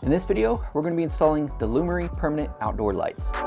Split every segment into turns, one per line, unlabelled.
In this video, we're going to be installing the Lumary permanent outdoor lights. You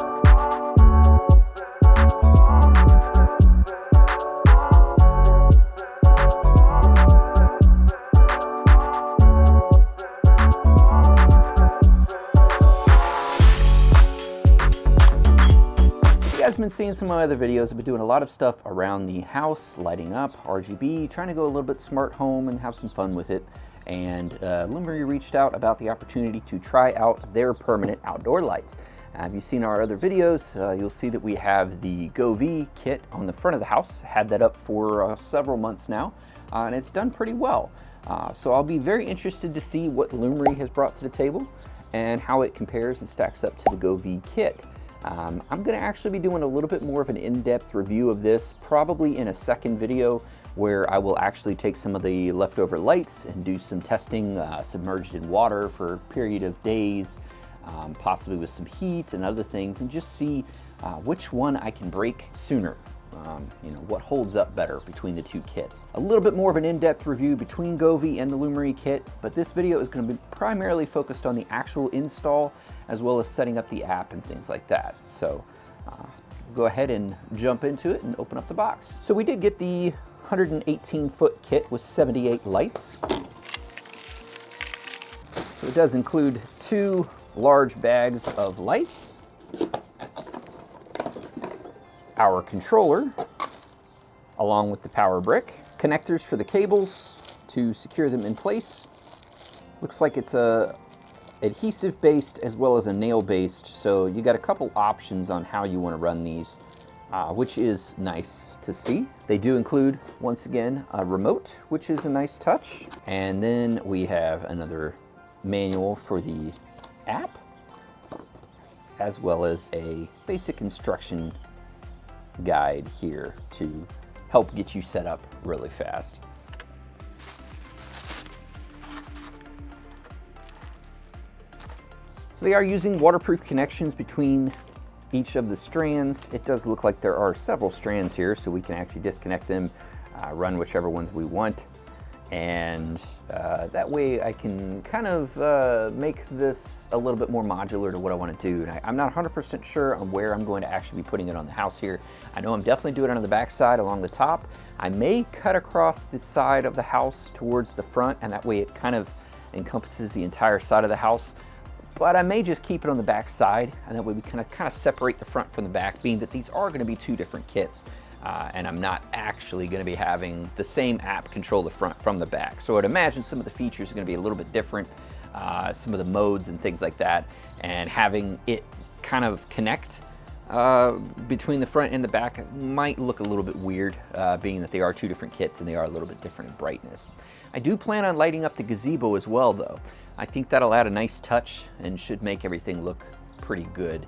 guys have been seeing some of my other videos. I've been doing a lot of stuff around the house, lighting up, RGB, trying to go a little bit smart home and have some fun with it. And Lumary reached out about the opportunity to try out their permanent outdoor lights. If you've seen our other videos, you'll see that we have the Govee kit on the front of the house. Had that up for several months now, and it's done pretty well. So I'll be very interested to see what Lumary has brought to the table and how it compares and stacks up to the Govee kit. I'm going to actually be doing a little bit more of an in-depth review of this, probably in a second video, where I will actually take some of the leftover lights and do some testing submerged in water for a period of days, possibly with some heat and other things, and just see which one I can break sooner. You know, what holds up better between the two kits. A little bit more of an in-depth review between Govee and the Lumary kit, but this video is going to be primarily focused on the actual install as well as setting up the app and things like that. So go ahead and jump into it and open up the box. So we did get the 118-foot kit with 78 lights. So it does include 2 large bags of lights, our controller, along with the power brick, connectors for the cables to secure them in place. Looks like it's a adhesive based as well as a nail based, so you got a couple options on how you want to run these, which is nice to see. They do include, once again, a remote, which is a nice touch. And then we have another manual for the app, as well as a basic instruction guide here to help get you set up really fast. So they are using waterproof connections between each of the strands. It does look like there are several strands here, so we can actually disconnect them, run whichever ones we want. And that way I can kind of make this a little bit more modular to what I want to do. And I'm not 100% sure on where I'm going to actually be putting it on the house here. I know I'm definitely doing it on the back side along the top. I may cut across the side of the house towards the front, and that way it kind of encompasses the entire side of the house. But I may just keep it on the back side, and that way we kind of separate the front from the back, being that these are going to be 2 different kits. And I'm not actually going to be having the same app control the front from the back. So I'd imagine some of the features are going to be a little bit different, some of the modes and things like that, and having it kind of connect between the front and the back might look a little bit weird, being that they are 2 different kits and they are a little bit different in brightness. I do plan on lighting up the gazebo as well, though. I think that'll add a nice touch and should make everything look pretty good.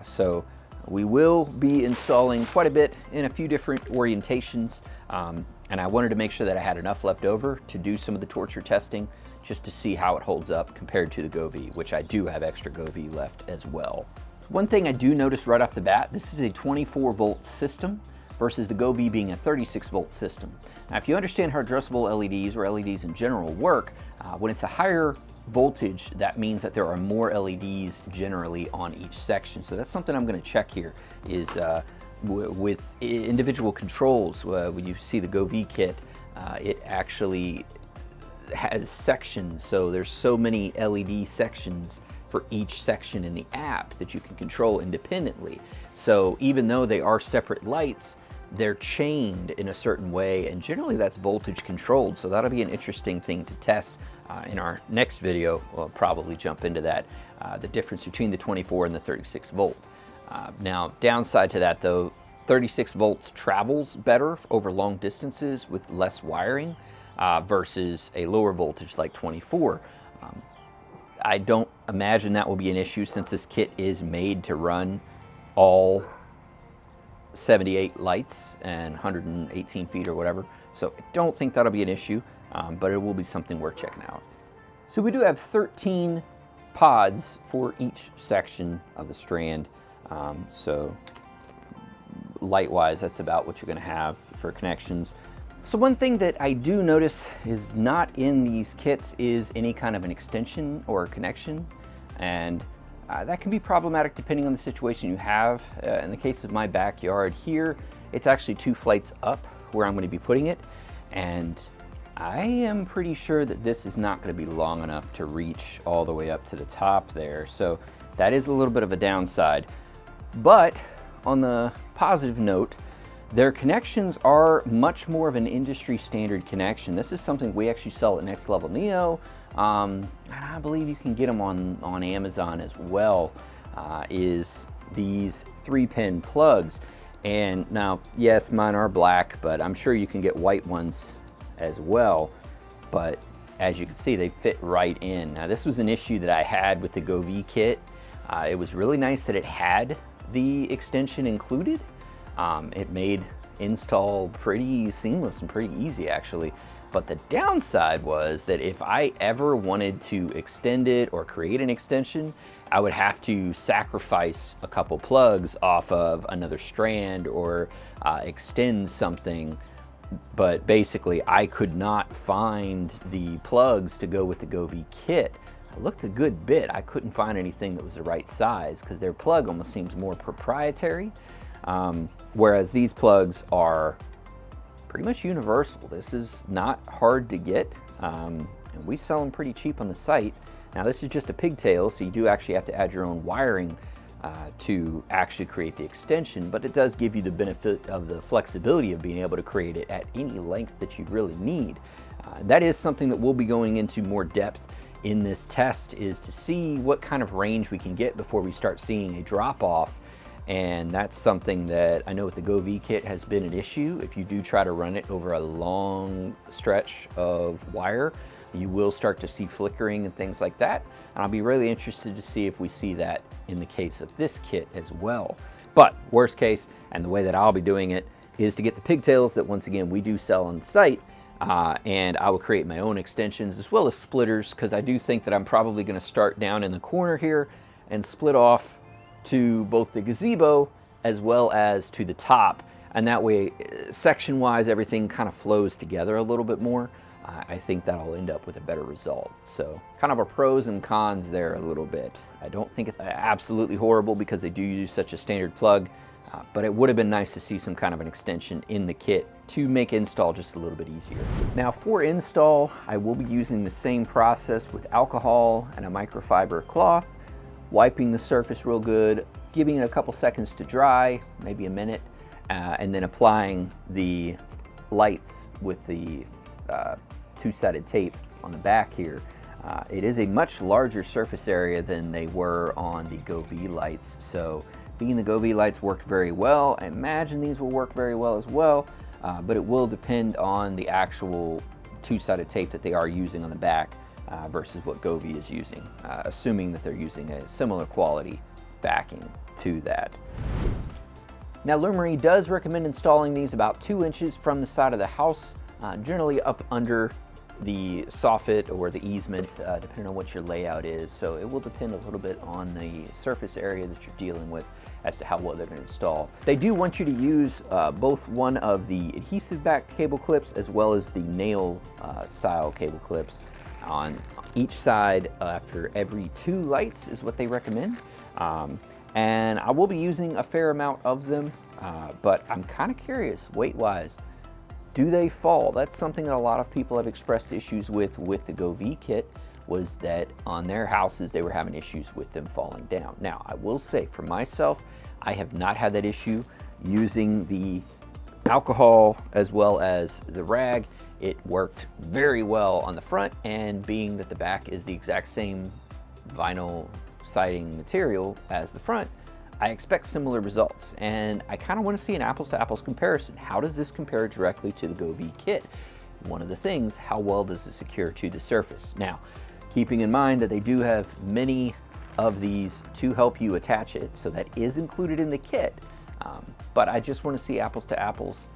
So we will be installing quite a bit in a few different orientations, and I wanted to make sure that I had enough left over to do some of the torture testing just to see how it holds up compared to the Govee, which I do have extra Govee left as well. One thing I do notice right off the bat, this is a 24-volt system versus the Govee being a 36-volt system. Now, if you understand how addressable LEDs or LEDs in general work, when it's a higher voltage, that means that there are more LEDs generally on each section. So that's something I'm going to check here, is with individual controls. When you see the Govee kit, it actually has sections, so there's so many LED sections for each section in the app that you can control independently. So even though they are separate lights, they're chained in a certain way, and generally that's voltage controlled. So that'll be an interesting thing to test in our next video. We'll probably jump into that, the difference between the 24 and the 36 volt. Now, downside to that though, 36 volts travels better over long distances with less wiring versus a lower voltage like 24. I don't imagine that will be an issue since this kit is made to run all 78 lights and 118 feet or whatever. So I don't think that'll be an issue, but it will be something worth checking out. So we do have 13 pods for each section of the strand. So light-wise, that's about what you're going to have for connections. So one thing that I do notice is not in these kits is any kind of an extension or a connection, and that can be problematic depending on the situation you have. In the case of my backyard here, it's actually 2 flights up where I'm going to be putting it, and I am pretty sure that this is not going to be long enough to reach all the way up to the top there, so that is a little bit of a downside. But on the positive note, their connections are much more of an industry standard connection. This is something we actually sell at Next Level Neo. And I believe you can get them on Amazon as well, is these 3-pin plugs. And now, yes, mine are black, but I'm sure you can get white ones as well. But as you can see, they fit right in. Now, this was an issue that I had with the Govee kit. It was really nice that it had the extension included. It made install pretty seamless and pretty easy, actually. But the downside was that if I ever wanted to extend it or create an extension, I would have to sacrifice a couple plugs off of another strand or extend something. But basically, I could not find the plugs to go with the Govee kit. I looked a good bit. I couldn't find anything that was the right size because their plug almost seems more proprietary. Whereas these plugs are pretty much universal. This is not hard to get, and we sell them pretty cheap on the site. Now, this is just a pigtail, so you do actually have to add your own wiring to actually create the extension, but it does give you the benefit of the flexibility of being able to create it at any length that you really need. That is something that we'll be going into more depth in this test, is to see what kind of range we can get before we start seeing a drop off. And that's something that I know with the Govee kit has been an issue. If you do try to run it over a long stretch of wire, you will start to see flickering and things like that. And I'll be really interested to see if we see that in the case of this kit as well. But worst case, and the way that I'll be doing it, is to get the pigtails that once again we do sell on site, and I will create my own extensions as well as splitters, because I do think that I'm probably going to start down in the corner here and split off to both the gazebo as well as to the top, and that way section wise everything kind of flows together a little bit more. I think that'll end up with a better result. So kind of a pros and cons there a little bit. I don't think it's absolutely horrible because they do use such a standard plug, but it would have been nice to see some kind of an extension in the kit to make install just a little bit easier. Now, for install, I will be using the same process with alcohol and a microfiber cloth, wiping the surface real good, giving it a couple seconds to dry, maybe a minute, and then applying the lights with the 2-sided tape on the back here. It is a much larger surface area than they were on the Govee lights, so being the Govee lights worked very well, I imagine these will work very well as well, but it will depend on the actual 2-sided tape that they are using on the back versus what Govee is using, assuming that they're using a similar quality backing to that. Now, Lumary does recommend installing these about 2 inches from the side of the house, generally up under the soffit or the easement, depending on what your layout is. So it will depend a little bit on the surface area that you're dealing with as to how well they're going to install. They do want you to use both one of the adhesive back cable clips as well as the nail style cable clips on each side after every 2 lights is what they recommend. And I will be using a fair amount of them, but I'm kind of curious, weight-wise, do they fall? That's something that a lot of people have expressed issues with the Govee kit, was that on their houses they were having issues with them falling down. Now, I will say for myself, I have not had that issue using the alcohol as well as the rag. It worked very well on the front, and being that the back is the exact same vinyl siding material as the front, I expect similar results, and I kind of want to see an apples to apples comparison. How does this compare directly to the Govee kit? One of the things, how well does it secure to the surface? Now, keeping in mind that they do have many of these to help you attach it, so that is included in the kit, but I just want to see apples to apples.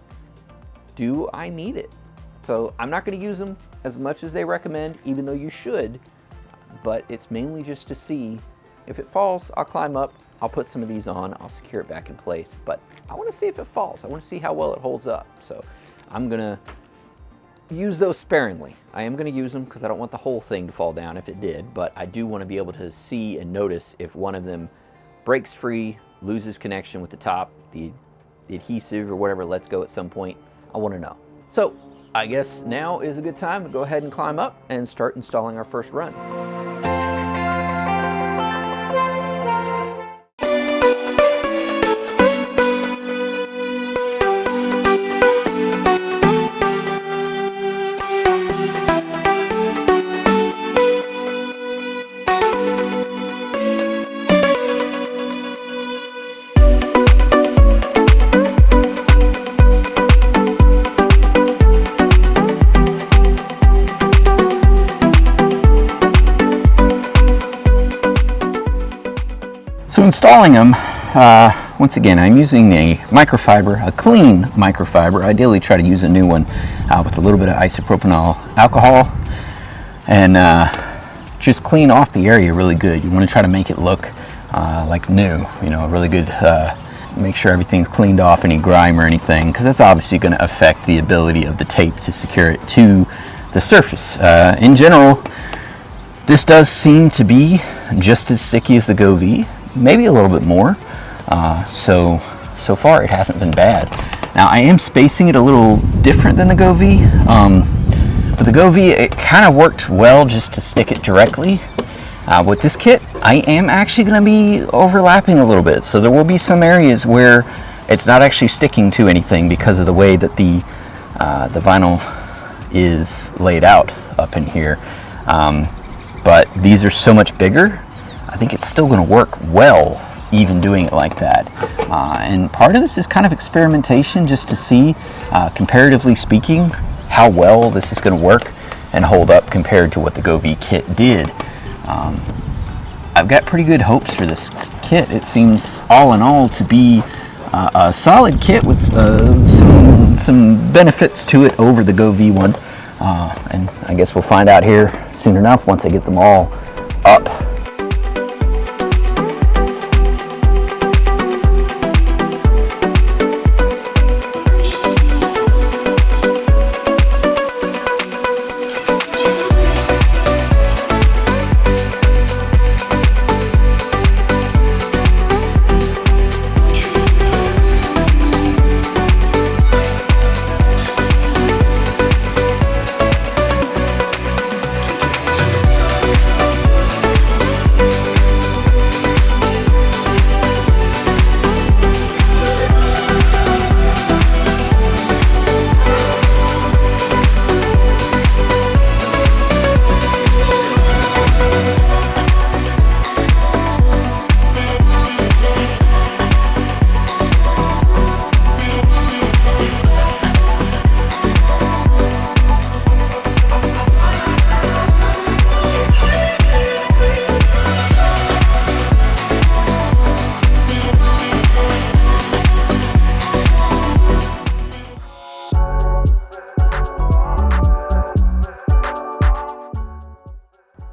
Do I need it? So I'm not going to use them as much as they recommend, even though you should, but it's mainly just to see if it falls. I'll climb up, I'll put some of these on, I'll secure it back in place, but I want to see if it falls. I want to see how well it holds up. So I'm gonna use those sparingly. I am going to use them because I don't want the whole thing to fall down if it did, but I do want to be able to see and notice if one of them breaks free, loses connection with the top, the adhesive or whatever lets go at some point. I want to know. So I guess now is a good time to go ahead and climb up and start installing our first run. So installing them, once again, I'm using a microfiber, a clean microfiber. Ideally try to use a new one with a little bit of isopropanol alcohol, and just clean off the area really good. You want to try to make it look like new, you know, really good. Make sure everything's cleaned off, any grime or anything, because that's obviously going to affect the ability of the tape to secure it to the surface. In general, this does seem to be just as sticky as the Govee. Maybe a little bit more. So far it hasn't been bad. Now I am spacing it a little different than the Govee, but the Govee, it kind of worked well just to stick it directly. With this kit, I am actually going to be overlapping a little bit, so there will be some areas where it's not actually sticking to anything because of the way that the vinyl is laid out up in here. But these are so much bigger, I think it's still going to work well even doing it like that. And part of this is kind of experimentation just to see, comparatively speaking, how well this is going to work and hold up compared to what the Govee kit did. I've got pretty good hopes for this kit. It seems all in all to be a solid kit with some benefits to it over the Govee one. And I guess we'll find out here soon enough once I get them all up.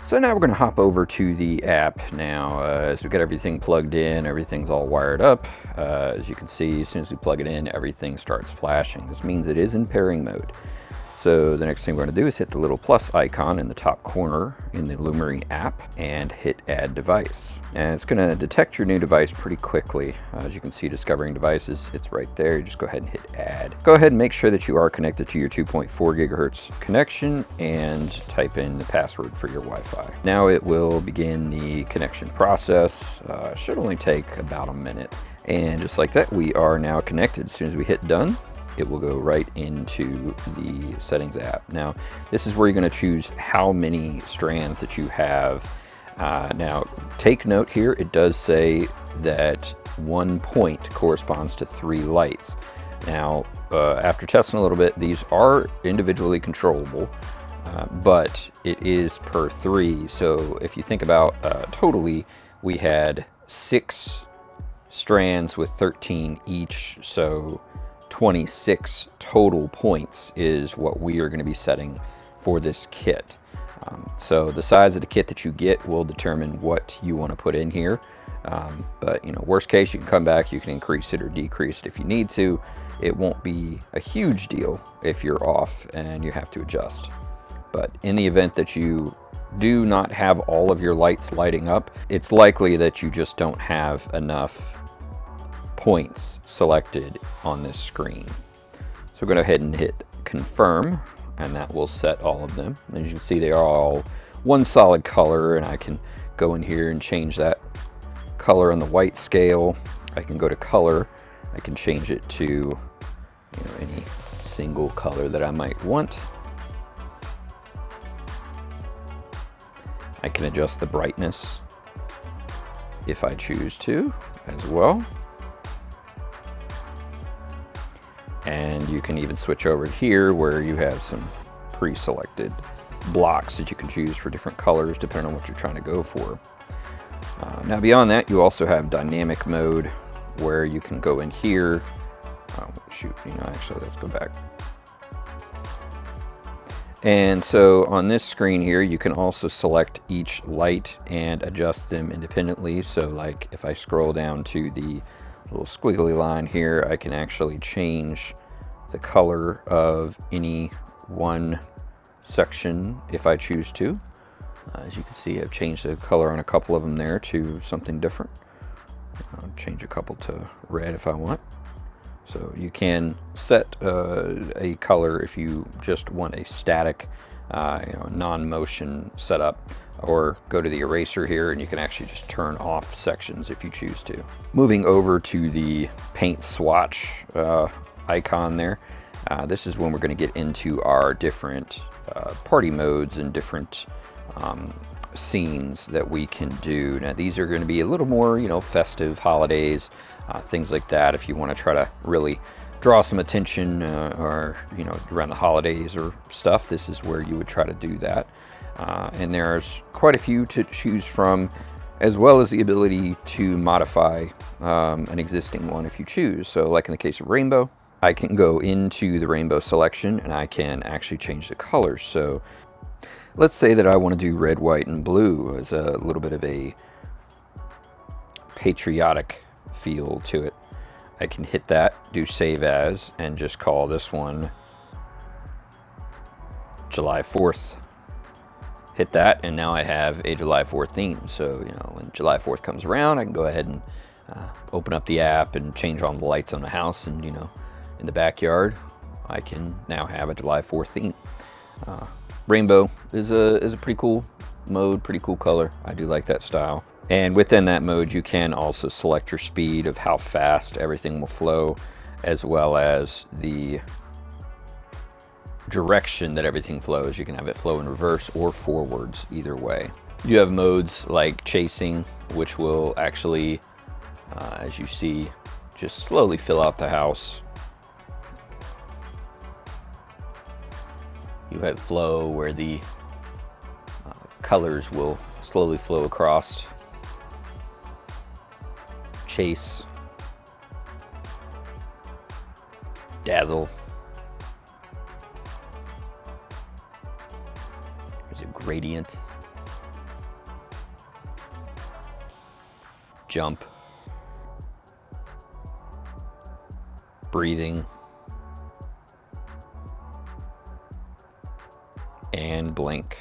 So now we're going to hop over to the app now. As we get everything plugged in, everything's all wired up. As you can see, as soon as we plug it in, everything starts flashing. This means it is in pairing mode. So the next thing we're going to do is hit the little plus icon in the top corner in the Lumary app and hit add device. And it's going to detect your new device pretty quickly. As you can see, discovering devices, it's right there. You just go ahead and hit add. Go ahead and make sure that you are connected to your 2.4 gigahertz connection and type in the password for your Wi-Fi. Now it will begin the connection process. Should only take about a minute. And just like that, we are now connected. As soon as we hit done, it will go right into the settings app. Now, this is where you're going to choose how many strands that you have. Now, take note here, it does say that 1 point corresponds to 3 lights. Now, after testing a little bit, these are individually controllable, but it is per 3. So if you think about totally, we had 6 strands with 13 each, so 26 total points is what we are going to be setting for this kit. So the size of the kit that you get will determine what you want to put in here. But you know, worst case, you can come back, you can increase it or decrease it if you need to. It won't be a huge deal if you're off and you have to adjust. But in the event that you do not have all of your lights lighting up, it's likely that you just don't have enough points selected on this screen. So go ahead and hit confirm, and that will set all of them. As you can see, they are all one solid color, and I can go in here and change that color on the white scale. I can go to color. I can change it to, you know, any single color that I might want. I can adjust the brightness if I choose to as well. And you can even switch over here where you have some pre-selected blocks that you can choose for different colors depending on what you're trying to go for. Now beyond that, you also have dynamic mode where you can go in here. Oh, shoot, you know, actually, let's go back. And so on this screen here, you can also select each light and adjust them independently. So like if I scroll down to the little squiggly line here, I can actually change the color of any one section if I choose to. As you can see, I've changed the color on a couple of them there to something different. I'll change a couple to red if I want. So you can set a color if you just want a static, non-motion setup, or go to the eraser here and you can actually just turn off sections if you choose to. Moving over to the paint swatch icon there, this is when we're going to get into our different party modes and different scenes that we can do. Now these are going to be a little more, you know, festive, holidays, things like that. If you want to try to really draw some attention or, you know, around the holidays or stuff, this is where you would try to do that. And there's quite a few to choose from, as well as the ability to modify an existing one if you choose. So like in the case of rainbow, I can go into the rainbow selection and I can actually change the colors. So let's say that I want to do red, white, and blue as a little bit of a patriotic feel to it. I can hit that, do save as, and just call this one July 4th. Hit that, and now I have a July 4th theme. So, you know, when July 4th comes around, I can go ahead and open up the app and change on the lights on the house, and, you know, in the backyard, I can now have a July 4th theme. Rainbow is a pretty cool mode, pretty cool color. I do like that style. And within that mode, you can also select your speed of how fast everything will flow, as well as the direction that everything flows. You can have it flow in reverse or forwards, either way. You have modes like chasing, which will actually, as you see, just slowly fill out the house. You have flow, where the colors will slowly flow across. Chase. Dazzle. There's a gradient. Jump. Breathing. And blink.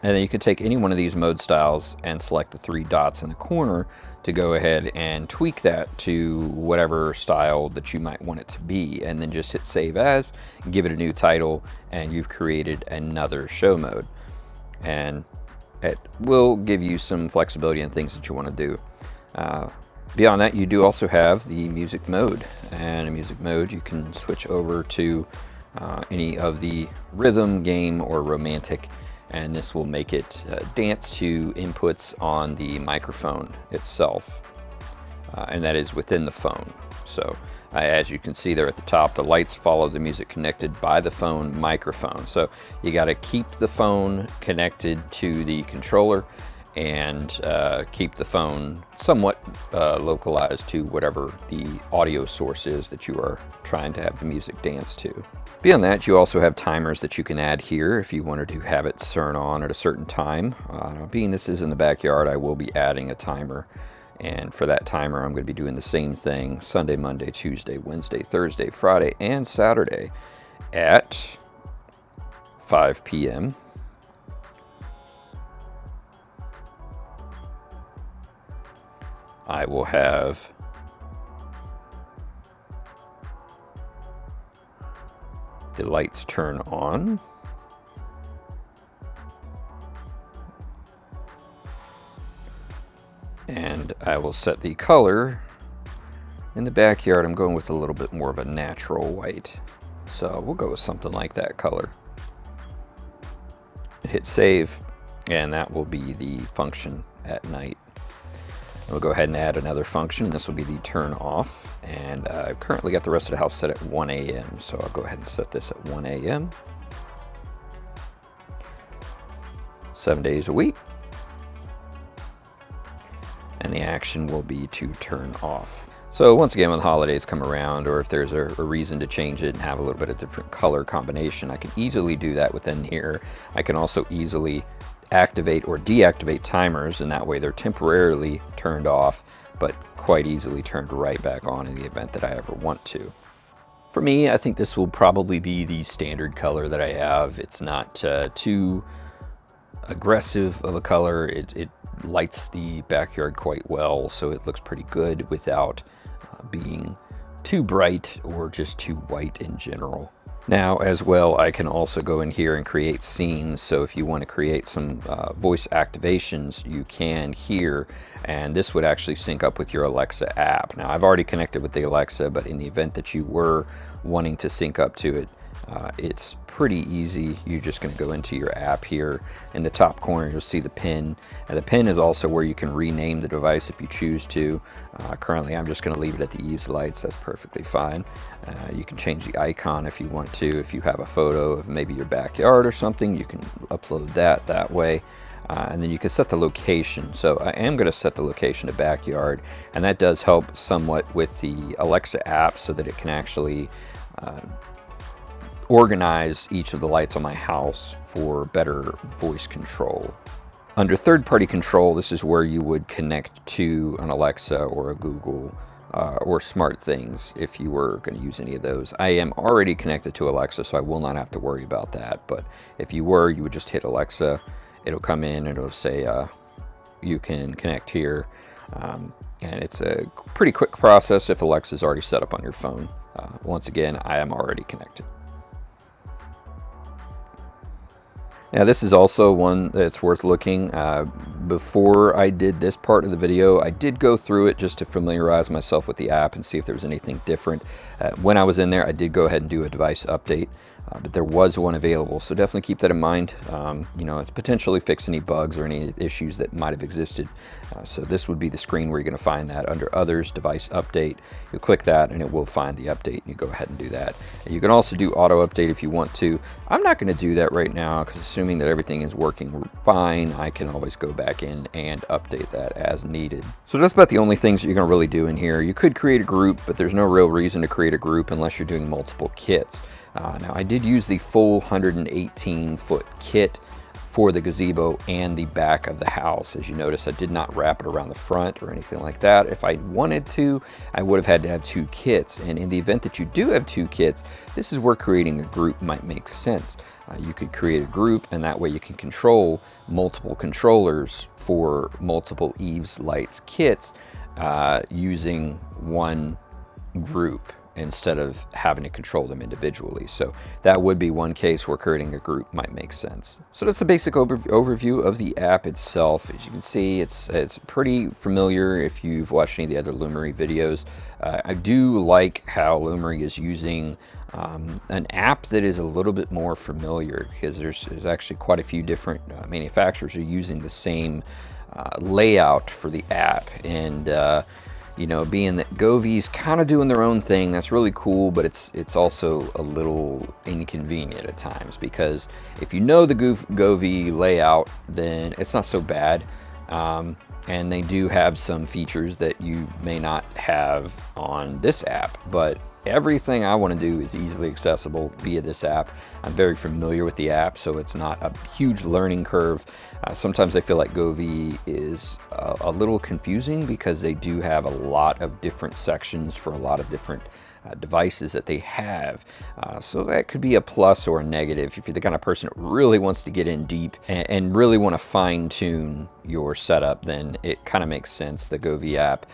And then you can take any one of these mode styles and select the three dots in the corner to go ahead and tweak that to whatever style that you might want it to be, and then just hit save as, give it a new title, and you've created another show mode. And it will give you some flexibility and things that you want to do. Beyond that, you do also have the music mode, and in music mode you can switch over to any of the rhythm, game, or romantic, and this will make it dance to inputs on the microphone itself, and that is within the phone. So as you can see there at the top, the lights follow the music connected by the phone microphone. So you got to keep the phone connected to the controller, and keep the phone somewhat localized to whatever the audio source is that you are trying to have the music dance to. Beyond that, you also have timers that you can add here if you wanted to have it turn on at a certain time. Being this is in the backyard, I will be adding a timer. And for that timer, I'm going to be doing the same thing Sunday, Monday, Tuesday, Wednesday, Thursday, Friday, and Saturday at 5 p.m. I will have the lights turn on. And I will set the color. In the backyard, I'm going with a little bit more of a natural white. So we'll go with something like that color. Hit save, and that will be the function at night. We'll go ahead and add another function, and this will be the turn off. And I've currently got the rest of the house set at 1 a.m. So I'll go ahead and set this at 1 a.m. 7 days a week. And the action will be to turn off. So once again, when the holidays come around, or if there's a reason to change it and have a little bit of different color combination, I can easily do that within here. I can also easily activate or deactivate timers, and that way they're temporarily turned off, but quite easily turned right back on in the event that I ever want to. For me, I think this will probably be the standard color that I have. It's not too aggressive of a color. It lights the backyard quite well, so it looks pretty good without being too bright or just too white in general. Now, as well, I can also go in here and create scenes. So if you want to create some voice activations, you can here, and this would actually sync up with your Alexa app. Now, I've already connected with the Alexa, but in the event that you were wanting to sync up to it, it's pretty easy. You're just going to go into your app here. In the top corner, you'll see the pin, and the pin is also where you can rename the device if you choose to. Currently, I'm just going to leave it at the eaves lights. That's perfectly fine. You can change the icon if you want to. If you have a photo of maybe your backyard or something, you can upload that way. And then you can set the location. So I am going to set the location to backyard, and that does help somewhat with the Alexa app so that it can actually organize each of the lights on my house for better voice control. Under third-party control, this is where you would connect to an Alexa or a Google or SmartThings if you were going to use any of those. I am already connected to Alexa, so I will not have to worry about that. But if you were, you would just hit Alexa. It'll come in and it'll say you can connect here. And it's a pretty quick process if Alexa's already set up on your phone. Once again, I am already connected. Now, this is also one that's worth looking. Before I did this part of the video, I did go through it just to familiarize myself with the app and see if there was anything different. When I was in there, I did go ahead and do a device update, but there was one available, so definitely keep that in mind. You know, it's potentially fix any bugs or any issues that might have existed. So this would be the screen where you're going to find that under Others, Device Update. You'll click that and it will find the update, and you go ahead and do that. And you can also do auto update if you want to. I'm not going to do that right now because assuming that everything is working fine, I can always go back in and update that as needed. So that's about the only things that you're going to really do in here. You could create a group, but there's no real reason to create a group unless you're doing multiple kits. Now, I did use the full 118-foot kit for the gazebo and the back of the house. As you notice, I did not wrap it around the front or anything like that. If I wanted to, I would have had to have two kits. And in the event that you do have two kits, this is where creating a group might make sense. You could create a group, and that way you can control multiple controllers for multiple eaves lights kits using one group, instead of having to control them individually. So that would be one case where creating a group might make sense. So that's a basic overview of the app itself. As you can see, it's pretty familiar if you've watched any of the other Lumary videos. I do like how Lumary is using an app that is a little bit more familiar, because there's actually quite a few different manufacturers who are using the same layout for the app. And you know, being that Govee's kind of doing their own thing, that's really cool, but it's also a little inconvenient at times, because if you know the Govee layout, then it's not so bad. And they do have some features that you may not have on this app, but everything I want to do is easily accessible via this app. I'm very familiar with the app, so it's not a huge learning curve. Sometimes I feel like Govee is a little confusing because they do have a lot of different sections for a lot of different devices that they have. So that could be a plus or a negative. If you're the kind of person that really wants to get in deep and really want to fine tune your setup, then it kind of makes sense. The Govee app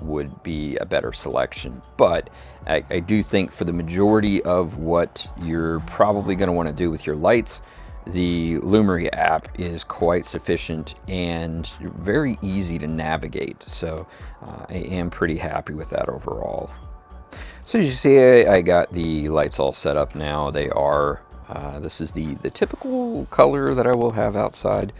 would be a better selection. But I do think for the majority of what you're probably going to want to do with your lights, the Lumary app is quite sufficient and very easy to navigate. So I am pretty happy with that overall. So as you see, I got the lights all set up now. They are, this is the typical color that I will have outside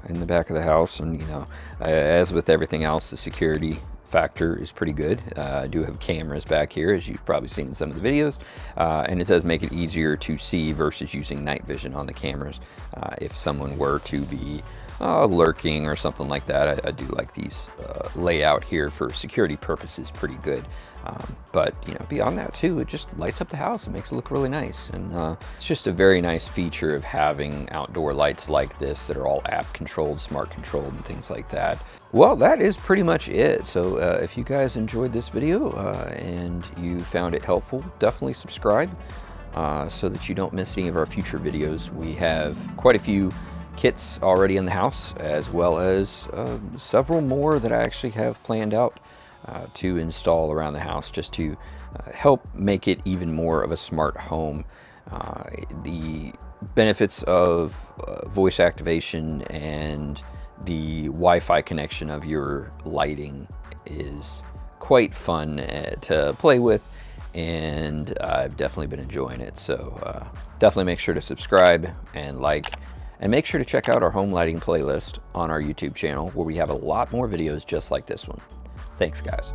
in the back of the house. And you know, as with everything else, the security factor is pretty good. I do have cameras back here, as you've probably seen in some of the videos, and it does make it easier to see versus using night vision on the cameras. If someone were to be lurking or something like that, I do like these layout here for security purposes pretty good. But you know, beyond that too, it just lights up the house. It makes it look really nice, and it's just a very nice feature of having outdoor lights like this that are all app controlled, smart controlled, and things like that. Well, that is pretty much it. So if you guys enjoyed this video and you found it helpful, definitely subscribe so that you don't miss any of our future videos. We have quite a few kits already in the house, as well as several more that I actually have planned out to install around the house, just to help make it even more of a smart home. The benefits of voice activation and the Wi-Fi connection of your lighting is quite fun to play with, and I've definitely been enjoying it. So definitely make sure to subscribe and like, and make sure to check out our home lighting playlist on our YouTube channel, where we have a lot more videos just like this one. Thanks, guys.